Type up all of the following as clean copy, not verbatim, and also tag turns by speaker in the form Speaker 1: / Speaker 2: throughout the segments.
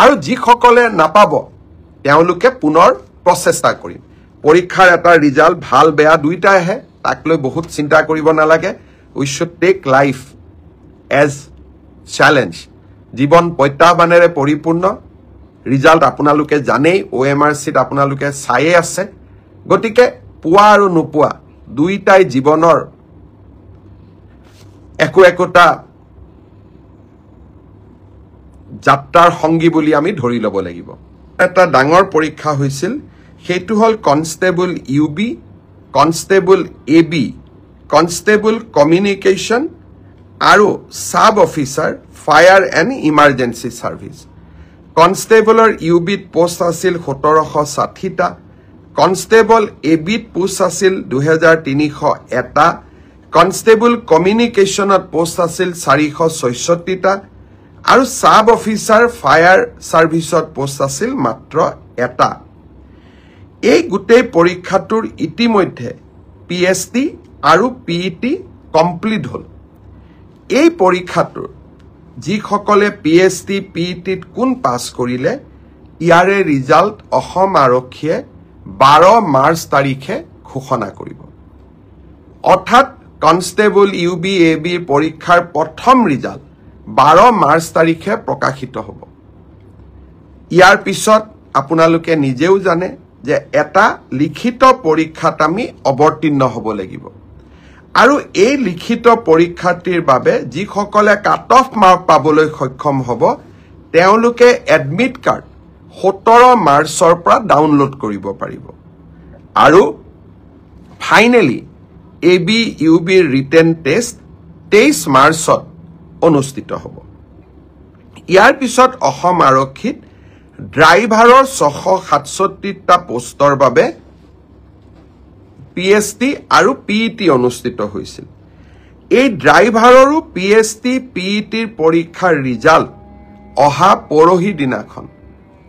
Speaker 1: আৰু যিসকলে নাপাব তেওঁলোকে পুনৰ প্ৰচেষ্টা কৰিম পৰীক্ষাৰ এটা ৰিজাল্ট ভাল বেয়া দুইটাই আহে তাক লৈ বহুত চিন্তা কৰিব নালাগে we should take life as challenge জীৱন প্ৰত্যাহ্বানেৰে পৰিপূৰ্ণ ৰিজাল্ট আপোনালোকে জানেই OMRCত আপোনালোকে চাইয়ে আছে গতিকে পোৱা আৰু নোপোৱা দুইটাই জীৱনৰ একোটা যাত্ৰাৰ সংগী বুলি আমি ধৰি ল'ব লাগিব এটা ডাঙৰ পৰীক্ষা হৈছিল সেইটো হল constable UB constable AB constable communication আৰু sub officer fire and emergency service কনষ্টেবলৰ UBত পোষ্ট আছিল 1760টা কনষ্টেবল ABত পোষ্ট আছিল 2301টা কনষ্টেবল কমিউনিকেশ্যনত পোষ্ট আছিল 466টা আৰু সাব অফিচাৰ ফায়াৰ সাৰ্ভিসত পোষ্ট আছিল মাত্ৰ এটা এই গুটেই পৰীক্ষাটোৰ ইতিমধ্যে PST আৰু PET কমপ্লিট হল এই পৰীক্ষাটোৰ যিসকলে PST PETত কোন পাছ কৰিলে ইয়াৰে ৰিজাল্ট অসম আৰক্ষীয়ে 12 মাৰ্চ তাৰিখে ঘোষণা কৰিব অৰ্থাৎ কনষ্টেবল UB AB পৰীক্ষাৰ প্ৰথম ৰিজাল্ট 12 মাৰ্চ তাৰিখে প্ৰকাশিত হ'ব ইয়াৰ পিছত আপোনালোকে নিজেও জানে যে এটা লিখিত পৰীক্ষাত আমি অৱতীৰ্ণ হ'ব লাগিব আৰু এই লিখিত পৰীক্ষাটিৰ বাবে যিসকলে কাট অফ মাৰ্ক পাবলৈ সক্ষম হ'ব তেওঁলোকে এডমিট কাৰ্ড 17 মাৰ্চৰ পৰা ডাউনলোড কৰিব পাৰিব আৰু finally AB UB written test 23 মাৰ্চত অনুষ্ঠিত হ'ব ইয়াৰ পিছত অসম আৰক্ষীত ড্ৰাইভাৰৰ 667টা পোষ্টৰ বাবে PST আৰু PET অনুষ্ঠিত হৈছিল এই ড্ৰাইভাৰৰো PST PETৰ পৰীক্ষাৰ ৰিজাল্ট অহা পৰহি দিনাখন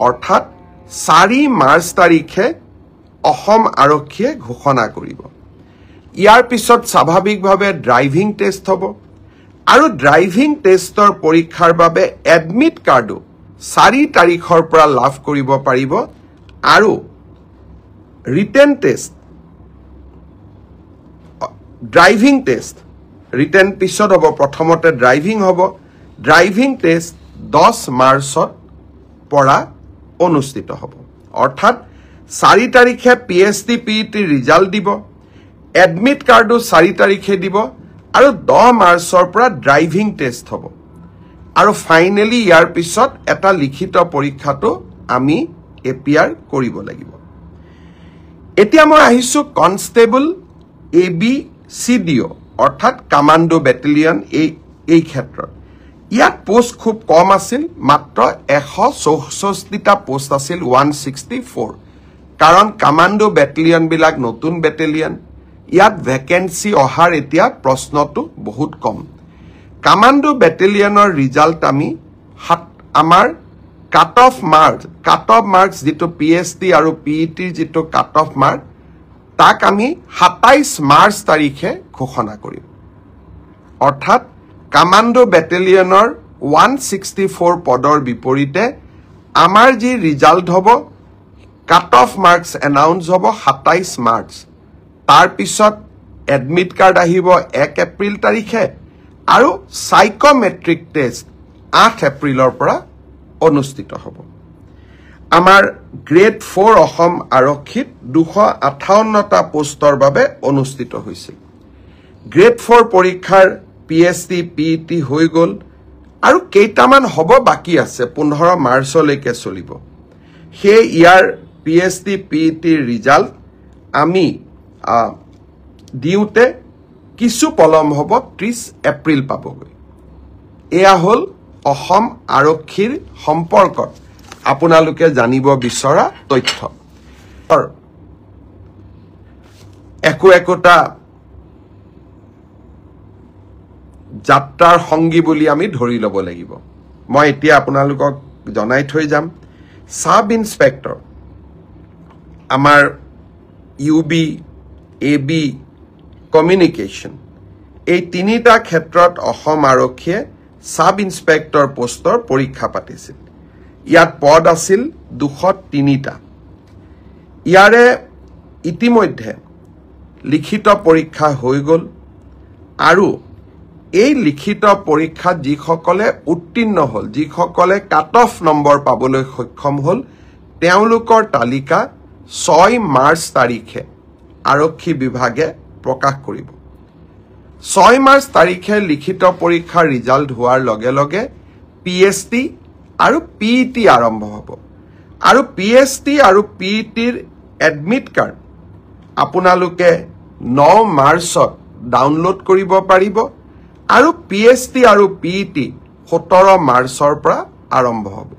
Speaker 1: অৰ্থাৎ 4 মাৰ্চ তাৰিখে অসম আৰক্ষীয়ে ঘোষণা কৰিব ইয়াৰ পিছত স্বাভাৱিকভাৱে ড্ৰাইভিং টেষ্ট হ'ব আৰু ড্ৰাইভিং টেষ্টৰ পৰীক্ষাৰ বাবে এডমিট কাৰ্ডো 4 তাৰিখৰ পৰা লাভ কৰিব পাৰিব আৰু written test driving test written পিছত হ'ব প্ৰথমতে ড্ৰাইভিং হ'ব ড্ৰাইভিং টেষ্ট 10 মাৰ্চত পৰা অনুষ্ঠিত হ'ব অৰ্থাৎ 4 তাৰিখে PST PET ৰিজাল্ট দিব এডমিট কাৰ্ডো 4 তাৰিখে দিব আৰু 10 মাৰ্চৰ পৰা ড্ৰাইভিং টেষ্ট হ'ব আৰু ফাইনেলি ইয়াৰ পিছত এটা লিখিত পৰীক্ষাটো আমি এপিয়াৰ কৰিব লাগিব এতিয়া মই আহিছো কনষ্টেবল AB CDO অৰ্থাৎ কমান্ডো ব্যাটালিয়ন এই ক্ষেত্ৰত ইয়াত পোষ্ট খুব কম আছিল মাত্ৰ 164টা পোষ্ট আছিল 164 কাৰণ কমান্ডো ব্যাটালিয়ন বিলাক নতুন ব্যাটালিয়ন ইয়াত ভ্যাকেন্সি অহাৰ এতিয়া প্ৰশ্নটো বহুত কম কমান্ডো ব্যাটালিয়নৰ ৰিজাল্ট আমি আমাৰ কাট অফ মাৰ্কস যেটো PST আৰু PET যেটো কাট অফ মাৰ্ক তাক আমি 27 মাৰ্চ তাৰিখে ঘোষণা কৰিম অৰ্থাৎ কমান্ডো ব্যাটালিয়নৰ 164 পদৰ বিপৰীতে আমাৰ যি ৰিজাল্ট হ'ব কাট অফ মাৰ্কস এনাউন্স হ'ব 27 মাৰ্চ তাৰ পিছত এডমিট কাৰ্ড আহিব 1 এপ্ৰিল তাৰিখে আৰু সাইকোমেট্ৰিক টেষ্ট 8 এপ্ৰিলৰ পৰা অনুষ্ঠিত হ'ব আমাৰ গ্ৰেড 4 অসম আৰক্ষীত 258টা পোষ্টৰ বাবে অনুষ্ঠিত হৈছিল গ্ৰেড 4 পৰীক্ষাৰ PST PET হৈ গল আৰু কেইটামান হ'ব বাকি আছে 15 মাৰ্চলৈকে চলিব হে ইয়াৰ PST PET ৰিজাল্ট আমি দিউতে কিছু পলম হ'ব 30 এপ্ৰিল পাবগৈ এয়া হল অসম আৰক্ষীৰ সম্পৰ্কত আপোনালোকে জানিব বিচৰা তথ্য একোটা যাত্ৰাৰ সংগী বুলি আমি ধৰি ল'ব লাগিব মই এতিয়া আপোনালোকক জনাই থৈ যাম সাব ইন্সপেক্টৰ আমাৰ UB AB কমিউনিকেশ্যন এই তিনিটা ক্ষেত্ৰত অসম আৰক্ষীয়ে সাব ইন্সপেক্টৰ পোষ্টৰ পৰীক্ষা পাতিছিল ইয়াত পদ আছিল 203টা ইয়াৰে ইতিমধ্যে লিখিত পৰীক্ষা হৈ গ'ল আৰু এই লিখিত পৰীক্ষাত যিসকলে উত্তীৰ্ণ হ'ল যিসকলে কাট অফ নম্বৰ পাবলৈ সক্ষম হ'ল তেওঁলোকৰ তালিকা 6 মাৰ্চ তাৰিখে আৰক্ষী বিভাগে প্ৰকাশ কৰিব 6 মাৰ্চ তাৰিখে লিখিত পৰীক্ষাৰ ৰিজাল্ট হোৱাৰ লগে লগে পিএছটি আৰু পিইটি আৰম্ভ হ'ব আৰু পিএছটি আৰু পিইটিৰ এডমিট কাৰ্ড আপোনালোকে 9 মাৰ্চত ডাউনলোড কৰিব পাৰিব আৰু পিএছটি আৰু পিইটি 17 মাৰ্চৰ পৰা আৰম্ভ হ'ব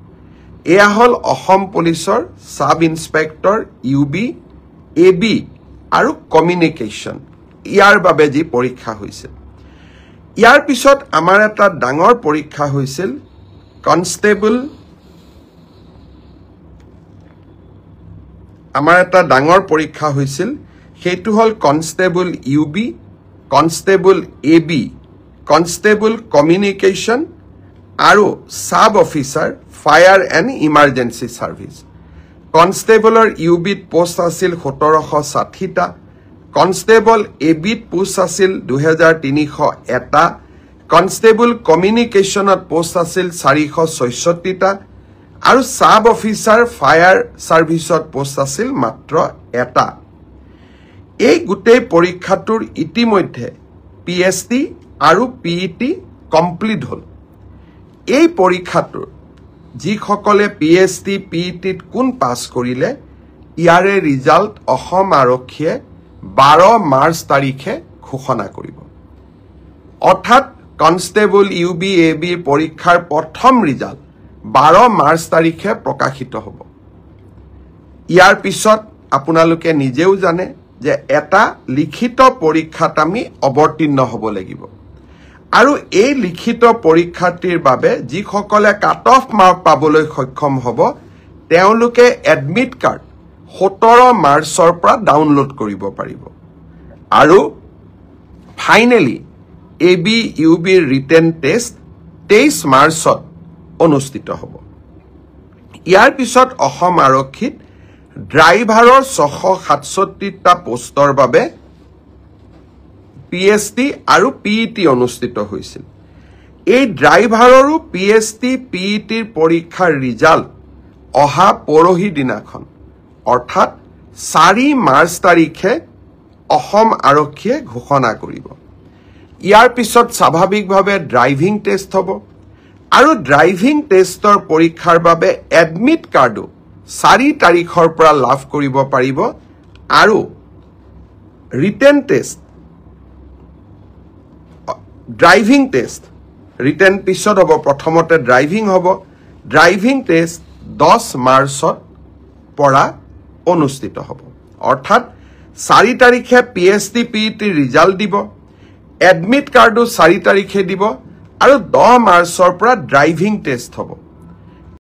Speaker 1: এয়া হ'ল অসম পুলিচৰ সাব ইন্সপেক্টৰ ইউবি এবি আৰু কমিউনিকেশ্যন ইয়াৰ বাবে যি পৰীক্ষা হৈছিল ইয়াৰ পিছত আমাৰ এটা ডাঙৰ পৰীক্ষা হৈছিল কনষ্টেবল আমাৰ এটা ডাঙৰ পৰীক্ষা হৈছিল সেইটো হ'ল constable UB constable AB constable communication আৰু sub officer fire and emergency service কনষ্টেবলৰ ইউবিত পোষ্ট আছিল 1760টা কনষ্টেবল এবিত পোষ্ট আছিল 2301টা কনষ্টেবল কমিউনিকেশ্যনত পোষ্ট আছিল 466টা আৰু সাব অফিচাৰ ফায়াৰ সাৰ্ভিসত পোষ্ট আছিল মাত্ৰ এটা এই গোটেই পৰীক্ষাটোৰ ইতিমধ্যে পিএছটি আৰু পিইটি কমপ্লিট হ'ল এই পৰীক্ষাটোৰ যিসকলে পিএছটি পিইটিত কোন পাছ কৰিলে ইয়াৰে ৰিজাল্ট অসম আৰক্ষীয়ে 12 মাৰ্চ তাৰিখে ঘোষণা কৰিব অৰ্থাৎ কনষ্টেবল ইউবি এবি পৰীক্ষাৰ প্ৰথম ৰিজাল্ট 12 মাৰ্চ তাৰিখে প্ৰকাশিত হ'ব ইয়াৰ পিছত আপোনালোকে নিজেও জানে যে এটা লিখিত পৰীক্ষাত আমি অৱতীৰ্ণ হ'ব লাগিব আৰু এই লিখিত পৰীক্ষাটিৰ বাবে যিসকলে কাট অফ মাৰ্ক পাবলৈ সক্ষম হ'ব তেওঁলোকে এডমিট কাৰ্ড 17 মাৰ্চৰ পৰা ডাউনলোড কৰিব পাৰিব আৰু finally AB UB written test 23 মাৰ্চত অনুষ্ঠিত হ'ব ইয়াৰ পিছত অসম আৰক্ষীত ড্ৰাইভাৰৰ 667টা পোষ্টৰ বাবে পিএছটি আৰু পিইটি অনুষ্ঠিত হৈছিল এই ড্ৰাইভাৰৰো পিএছটি পিইটিৰ পৰীক্ষাৰ ৰিজাল্ট অহা পৰহি দিনাখন অৰ্থাৎ 4 মাৰ্চ তাৰিখে অসম আৰক্ষীয়ে ঘোষণা কৰিব ইয়াৰ পিছত স্বাভাৱিকভাৱে ড্ৰাইভিং টেষ্ট হ'ব আৰু ড্ৰাইভিং টেষ্টৰ পৰীক্ষাৰ বাবে এডমিট কাৰ্ডো 4 তাৰিখৰ পৰা লাভ কৰিব পাৰিব আৰু written test driving test written পিছত হ'ব প্ৰথমতে ড্ৰাইভিং হ'ব ড্ৰাইভিং টেষ্ট 10 মাৰ্চত পৰা অনুষ্ঠিত হ'ব অৰ্থাৎ 4 তাৰিখে পিএছটি পিইটি ৰিজাল্ট দিব এডমিট কাৰ্ডো 4 তাৰিখে দিব আৰু 10 মাৰ্চৰ পৰা ড্ৰাইভিং টেষ্ট হ'ব